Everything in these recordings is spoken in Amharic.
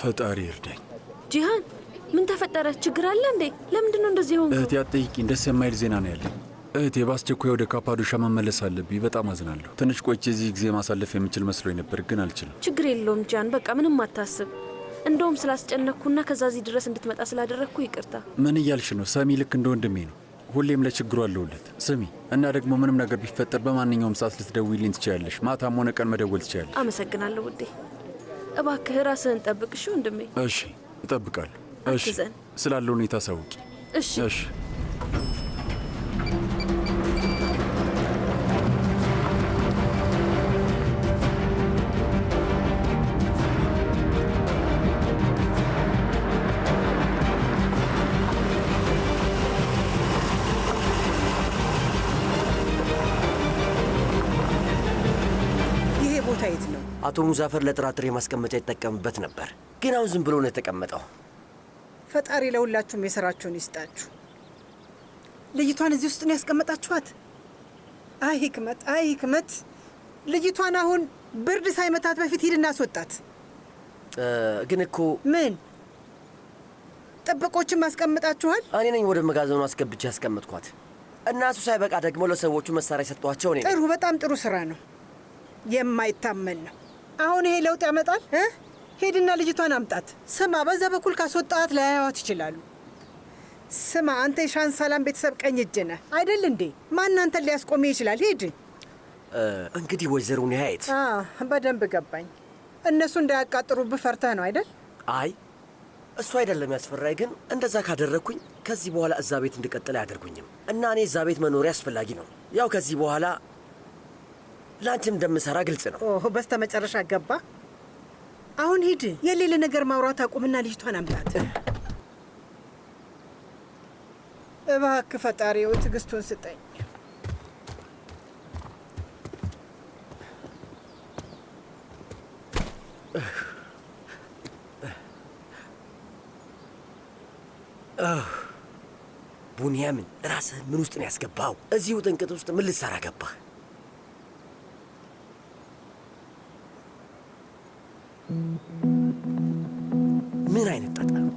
ፈጣሪ ይርዳኝ። ጂሃን ምን ተፈጠረ? ችግር አለ እንዴ? ለምንድነው እንደዚህ ሆንኩ? እህቴ አትጠይቂኝ፣ ደስ የማይል ዜና ነው ያለኝ። እህቴ በአስቸኳይ ወደ ካፓዶሻ መመለስ አለብኝ። በጣም አዝናለሁ። ትንሽ ቆይቼ እዚህ ጊዜ ማሳለፍ የምችል መስሎኝ ነበር፣ ግን አልችልም። ችግር የለውም ጂሃን፣ በቃ ምንም አታስብ። እንደውም ስላስጨነኩና ከዛ እዚህ ድረስ እንድትመጣ ስላደረግኩ ይቅርታ። ምን እያልሽ ነው? ሰሚ ልክ እንደ ወንድሜ ነው። ሁሌም ለችግሩ አለሁለት። ስሚ፣ እና ደግሞ ምንም ነገር ቢፈጠር በማንኛውም ሰዓት ልትደውይልኝ ትችያለሽ። ማታም ሆነ ቀን መደወል ትችያለሽ። አመሰግናለሁ ውዴ። እባክህ ራስህን ጠብቅ እሺ ወንድሜ። እሺ እጠብቃለሁ። እሺ አትዘን። ስላለው ሁኔታ ሳውቂ። እሺ እሺ። አቶ ሙዛፈር ለጥራጥሬ ማስቀመጫ ይጠቀምበት ነበር፣ ግን አሁን ዝም ብሎ ነው የተቀመጠው። ፈጣሪ ለሁላችሁም የሥራችሁን ይስጣችሁ። ልጅቷን እዚህ ውስጥ ነው ያስቀመጣችኋት? አይ ህክመት፣ አይ ህክመት። ልጅቷን አሁን ብርድ ሳይመታት በፊት ሂድና አስወጣት። ግን እኮ ምን ጥበቆችን ማስቀመጣችኋል? እኔ ነኝ ወደ መጋዘኑ አስገብቼ ያስቀመጥኳት። እናቱ ሳይበቃ ደግሞ ለሰዎቹ መሳሪያ ሰጥቷቸው ነው። ጥሩ፣ በጣም ጥሩ ስራ ነው። የማይታመን ነው። አሁን ይሄ ለውጥ ያመጣል። ሄድና ልጅቷን አምጣት። ስማ፣ በዛ በኩል ካስወጣት ላያዩት ይችላሉ። ስማ፣ አንተ የሻን ሰላም ቤተሰብ ቀኝ እጅ ነህ አይደል እንዴ? ማን አንተን ሊያስቆም ይችላል? ሂድ። እንግዲህ ወይዘሮ ኒሃየት፣ በደንብ ገባኝ። እነሱ እንዳያቃጥሩብህ ፈርተህ ነው አይደል? አይ እሱ አይደለም ያስፈራኝ፣ ግን እንደዛ ካደረግኩኝ ከዚህ በኋላ እዛ ቤት እንድቀጥል አያደርጉኝም እና እኔ እዛ ቤት መኖሪያ አስፈላጊ ነው። ያው ከዚህ በኋላ ላንቺም እንደምሰራ ግልጽ ነው። በስተ መጨረሻ ገባ። አሁን ሂድ። የሌለ ነገር ማውራት አቁምና ልጅቷን አምጣት። እባክህ ፈጣሪው ትዕግስቱን ስጠኝ። ቡንያምን፣ ራስህ ምን ውስጥ ነው ያስገባው? እዚሁ ጥንቅጥ ውስጥ ምን ልትሰራ ገባህ? ምን አይነት ጣጣ ነው?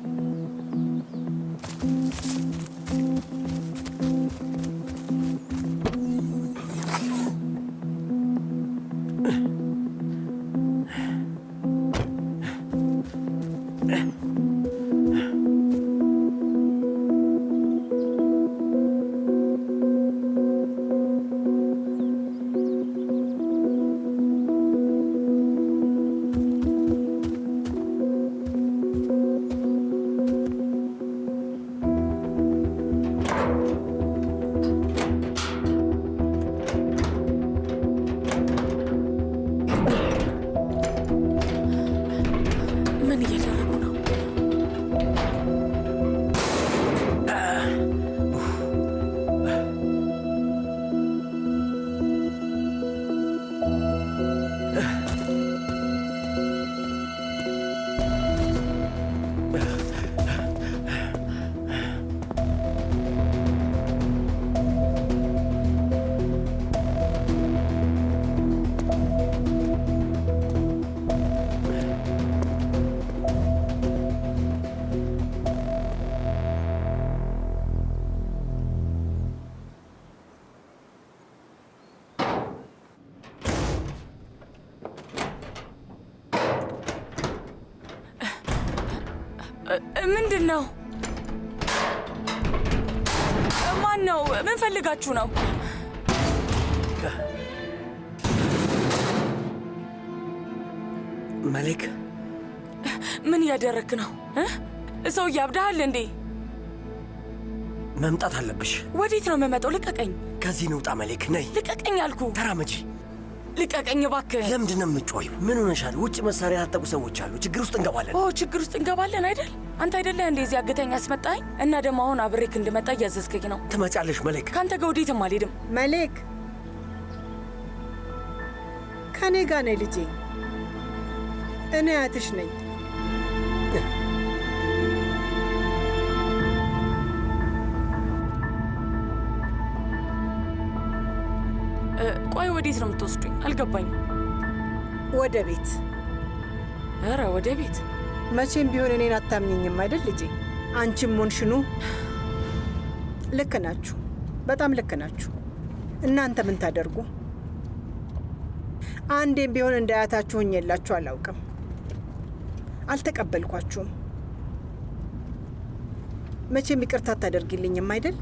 ምንድን ነው? ማን ነው? ምን ፈልጋችሁ ነው? መሌክ፣ ምን እያደረክ ነው? ሰው እያብዳሃል እንዴ? መምጣት አለብሽ። ወዴት ነው የምመጣው? ልቀቀኝ። ከዚህ ንውጣ መሌክ፣ ነይ። ልቀቀኝ አልኩ። ተራመጂ። ልቀቀኝ እባክህ። ለምንድን ነው የምትጮይው? ምን ሆነሻል? ውጭ መሳሪያ ያጠቁ ሰዎች አሉ። ችግር ውስጥ እንገባለን። ችግር ውስጥ እንገባለን አይደል? አንተ አይደለህ እንዴ እዚህ አግተኝ አስመጣኝ? እና ደግሞ አሁን አብሬክ እንድመጣ እያዘዝከኝ ነው። ትመጫለሽ መሌክ። ከአንተ ጋር ወዴትም አልሄድም። መሌክ፣ ከኔ ጋር ነይ ልጄ። እኔ አያትሽ ነኝ። ቆይ ወዴት ነው የምትወስዱኝ? አልገባኝም። ወደ ቤት። ኧረ ወደ ቤት? መቼም ቢሆን እኔን አታምኝኝም አይደል ልጄ? አንቺም ሆንሽኑ ልክ ናችሁ፣ በጣም ልክ ናችሁ። እናንተ ምን ታደርጉ? አንዴም ቢሆን እንዳያታችሁ ሆኜላችሁ አላውቅም። አልተቀበልኳችሁም። መቼም ይቅርታ አታደርጊልኝም አይደል?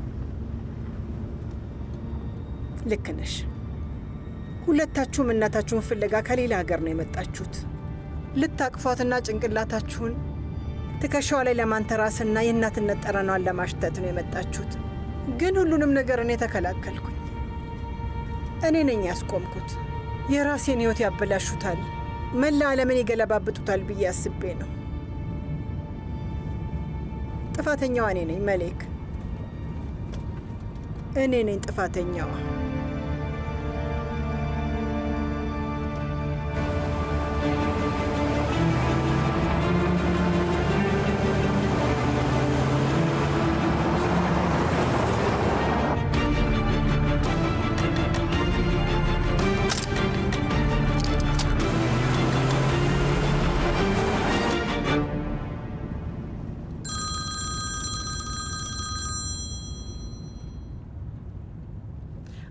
ልክ ነሽ። ሁለታችሁም እናታችሁን ፍለጋ ከሌላ ሀገር ነው የመጣችሁት። ልታቅፏትና ጭንቅላታችሁን ትከሻዋ ላይ ለማንተራስና የእናትነት ጠረኗን ለማሽተት ነው የመጣችሁት። ግን ሁሉንም ነገር እኔ ተከላከልኩኝ። እኔ ነኝ ያስቆምኩት። የራሴን ሕይወት ያበላሹታል፣ መላ ዓለምን ይገለባብጡታል ብዬ አስቤ ነው። ጥፋተኛዋ እኔ ነኝ መሌክ፣ እኔ ነኝ ጥፋተኛዋ።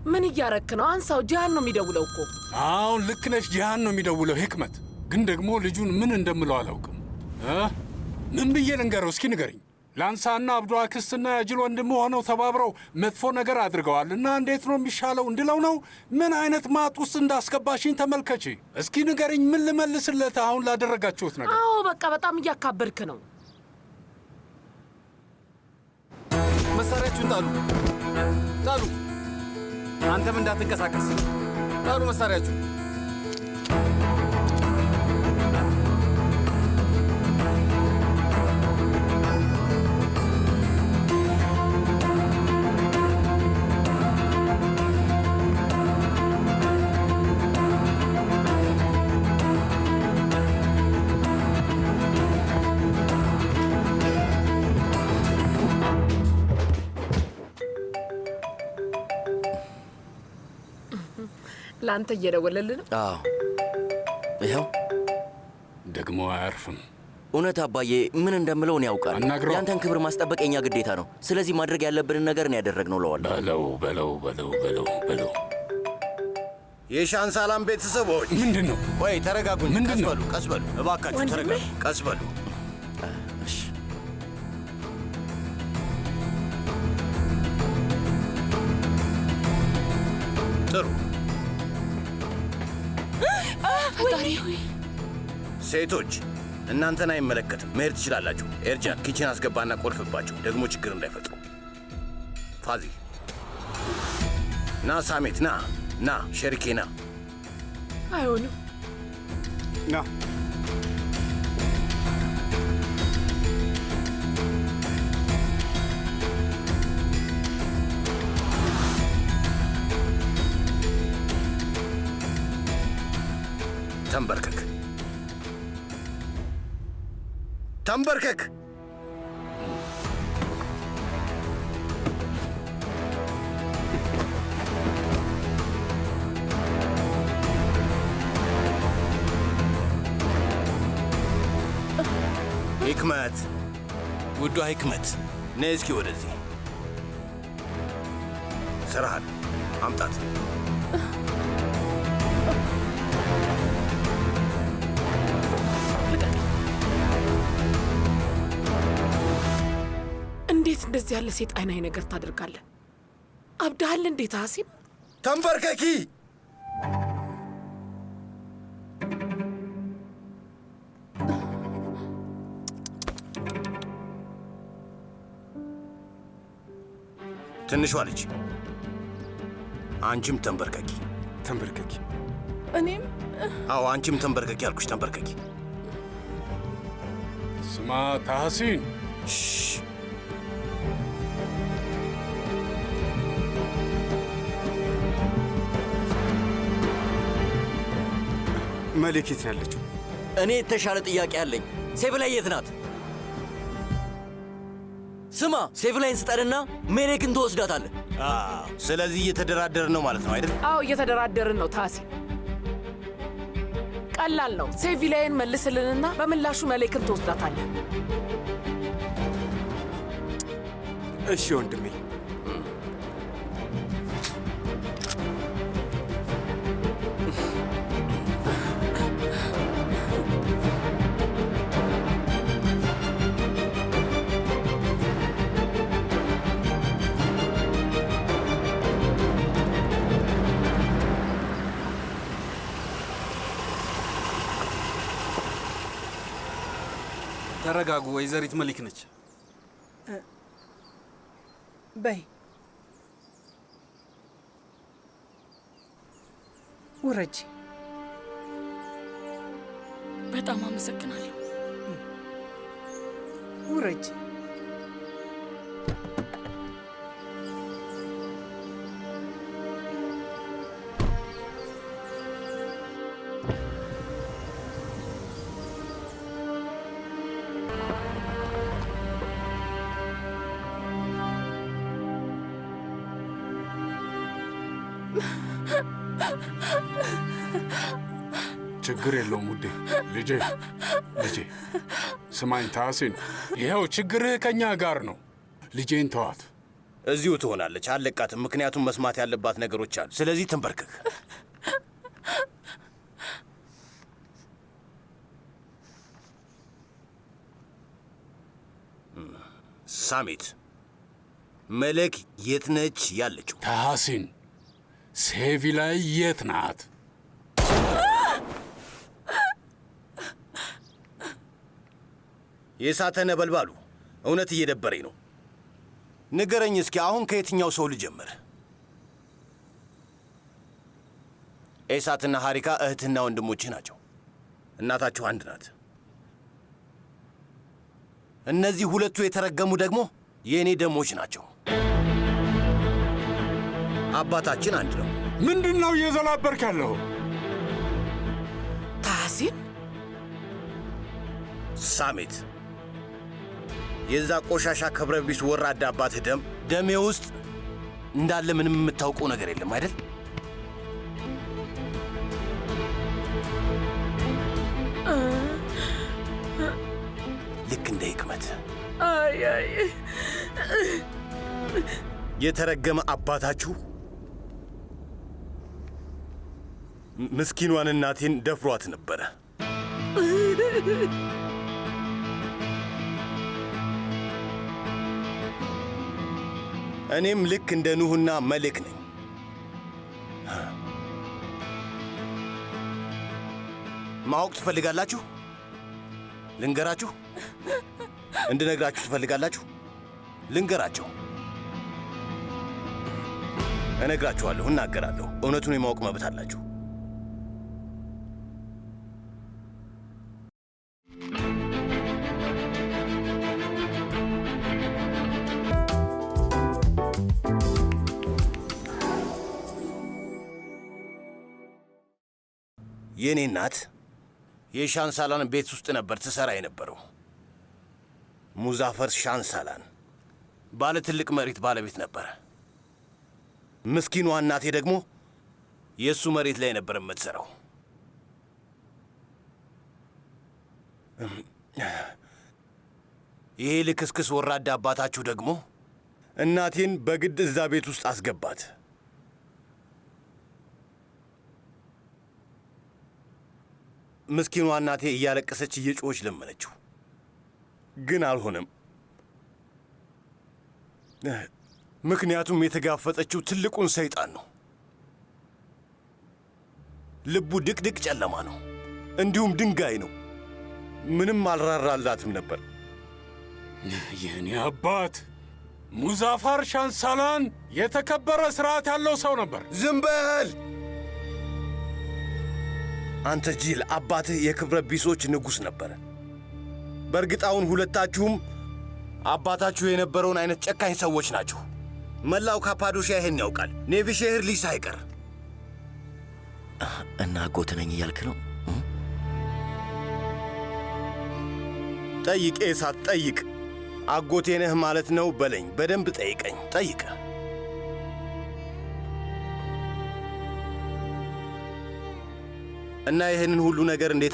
ምን እያረክ ነው? አንሳው። ጂሃን ነው የሚደውለው እኮ። አሁን ልክ ነሽ፣ ጂሃን ነው የሚደውለው። ህክመት ግን ደግሞ ልጁን ምን እንደምለው አላውቅም። ምን ብዬ ልንገረው? እስኪ ንገርኝ። ላንሳና አብዶ አክስትና ያጅል ወንድም ሆነው ተባብረው መጥፎ ነገር አድርገዋል እና እንዴት ነው የሚሻለው እንድለው ነው? ምን አይነት ማጥ ውስጥ እንዳስገባሽኝ ተመልከቺ። እስኪ ንገርኝ፣ ምን ልመልስለት አሁን ላደረጋችሁት ነገር? አዎ በቃ በጣም እያካበድክ ነው። መሳሪያችሁን ጣሉ፣ ጣሉ። አንተም እንዳትንቀሳቀስ ጣሉ መሳሪያችሁ። ለአንተ እየደወለልህ ነው? አዎ ይኸው። ደግሞ አያርፍም። እውነት አባዬ፣ ምን እንደምለው እኔ ያውቃል። አናግረው። ያንተን ክብር ማስጠበቅ የኛ ግዴታ ነው። ስለዚህ ማድረግ ያለብንን ነገር ነው ያደረግነው። ለዋል በለው። የሻንሳላም ቤተሰቦች ምንድን ነው? ቆይ ተረጋጉኝ። ምንድን ነው? ቀስ በሉ እባካችሁ፣ ተረጋጉ። ቀስ በሉ። እሺ ጥሩ። ሴቶች እናንተን አይመለከትም፣ መሄድ ትችላላችሁ። ኤርጃን ኪችን አስገባና ቆልፍባቸው፣ ደግሞ ችግር እንዳይፈጥሩ። ፋዚል ና፣ ሳሜት ና፣ ሸሪኬ ና። አይሆንም። ና ተንበርከክ፣ ተንበርከክ። ሂክመት፣ ውዷ ሂክመት፣ ነይ እስኪ ወደዚህ። ስራህን አምጣት። እንዴት እንደዚህ ያለ ሴጣናዊ ነገር ታደርጋለህ? አብዳሃል እንዴት ሐሲብ? ተንበርከኪ። ትንሿ ልጅ አንቺም ተንበርከኪ። ተንበርከኪ። እኔም? አዎ አንቺም ተንበርከኪ አልኩሽ። ተንበርከኪ። ስማ ታህሲን፣ መሌክ የት ነው ያለችው? እኔ የተሻለ ጥያቄ አለኝ። ሴቭ ላይ የት ናት? ስማ፣ ሴቭ ላይን ስጠንና ሜሌክን ትወስዳታለህ። ስለዚህ እየተደራደርን ነው ማለት ነው አይደል? አዎ እየተደራደርን ነው ታሲ። ቀላል ነው። ሴቪላይን መልስልንና በምላሹ መሌክን ትወስዳታለህ። እሺ ወንድሜ። ተረጋጉ፣ ወይዘሪት መሊክ ነች። በይ ውረጂ። በጣም አመሰግናለሁ። ውረጂ። ችግር የለውም ውዴ። ልጄ ስማኝ ታሲን፣ ይኸው ችግርህ ከእኛ ጋር ነው። ልጄን ተዋት። እዚሁ ትሆናለች፣ አልለቃትም። ምክንያቱም መስማት ያለባት ነገሮች አሉ። ስለዚህ ትንበርክክ። ሳሚት፣ መለክ የት ነች ያለችው? ታሲን፣ ሴቪ ላይ የት ናት? የእሳተ ነበልባሉ፣ እውነት እየደበረኝ ነው። ንገረኝ እስኪ አሁን ከየትኛው ሰው ልጀምር? ኤሳትና ሐሪካ እህትና ወንድሞችህ ናቸው። እናታችሁ አንድ ናት። እነዚህ ሁለቱ የተረገሙ ደግሞ የእኔ ደሞች ናቸው። አባታችን አንድ ነው። ምንድን ነው እየዘላበርክ ያለው? ታሲን፣ ሳሜት፣ የዛ ቆሻሻ ክብረ ቢስ ወራዳ አባትህ ደሜ ውስጥ እንዳለ ምንም የምታውቀው ነገር የለም አይደል? ልክ እንደ ሕክመት የተረገመ አባታችሁ ምስኪኗን እናቴን ደፍሯት ነበረ። እኔም ልክ እንደ ኑህና መሌክ ነኝ። ማወቅ ትፈልጋላችሁ? ልንገራችሁ? እንድነግራችሁ ትፈልጋላችሁ? ልንገራቸው። እነግራችኋለሁ፣ እናገራለሁ። እውነቱን የማወቅ መብት አላችሁ። የኔ እናት የሻንሳላን ቤት ውስጥ ነበር ትሰራ የነበረው። ሙዛፈር ሻንሳላን ባለ ትልቅ መሬት ባለቤት ነበረ። ምስኪኗ እናቴ ደግሞ የእሱ መሬት ላይ ነበር የምትሰራው። ይሄ ልክስክስ ወራዳ አባታችሁ ደግሞ እናቴን በግድ እዛ ቤት ውስጥ አስገባት። ምስኪኗ እናቴ እያለቀሰች እየጮኸች ለመነችው፣ ግን አልሆነም። ምክንያቱም የተጋፈጠችው ትልቁን ሰይጣን ነው። ልቡ ድቅድቅ ጨለማ ነው፣ እንዲሁም ድንጋይ ነው። ምንም አልራራላትም ነበር። የእኔ አባት ሙዛፈር ሻንሳላን የተከበረ ስርዓት ያለው ሰው ነበር። ዝም በል አንተ ጅል! አባትህ የክብረ ቢሶች ንጉሥ ነበረ። በእርግጣውን ሁለታችሁም አባታችሁ የነበረውን አይነት ጨካኝ ሰዎች ናችሁ። መላው ካፓዶሺያ ይሄን ያውቃል፣ ኔቪሼህር ሊስ አይቀር። እና አጎት ነኝ እያልክ ነው? ጠይቅ ኤሳት፣ ጠይቅ። አጎቴ ነህ ማለት ነው በለኝ። በደንብ ጠይቀኝ፣ ጠይቅ። እና ይህንን ሁሉ ነገር እንዴት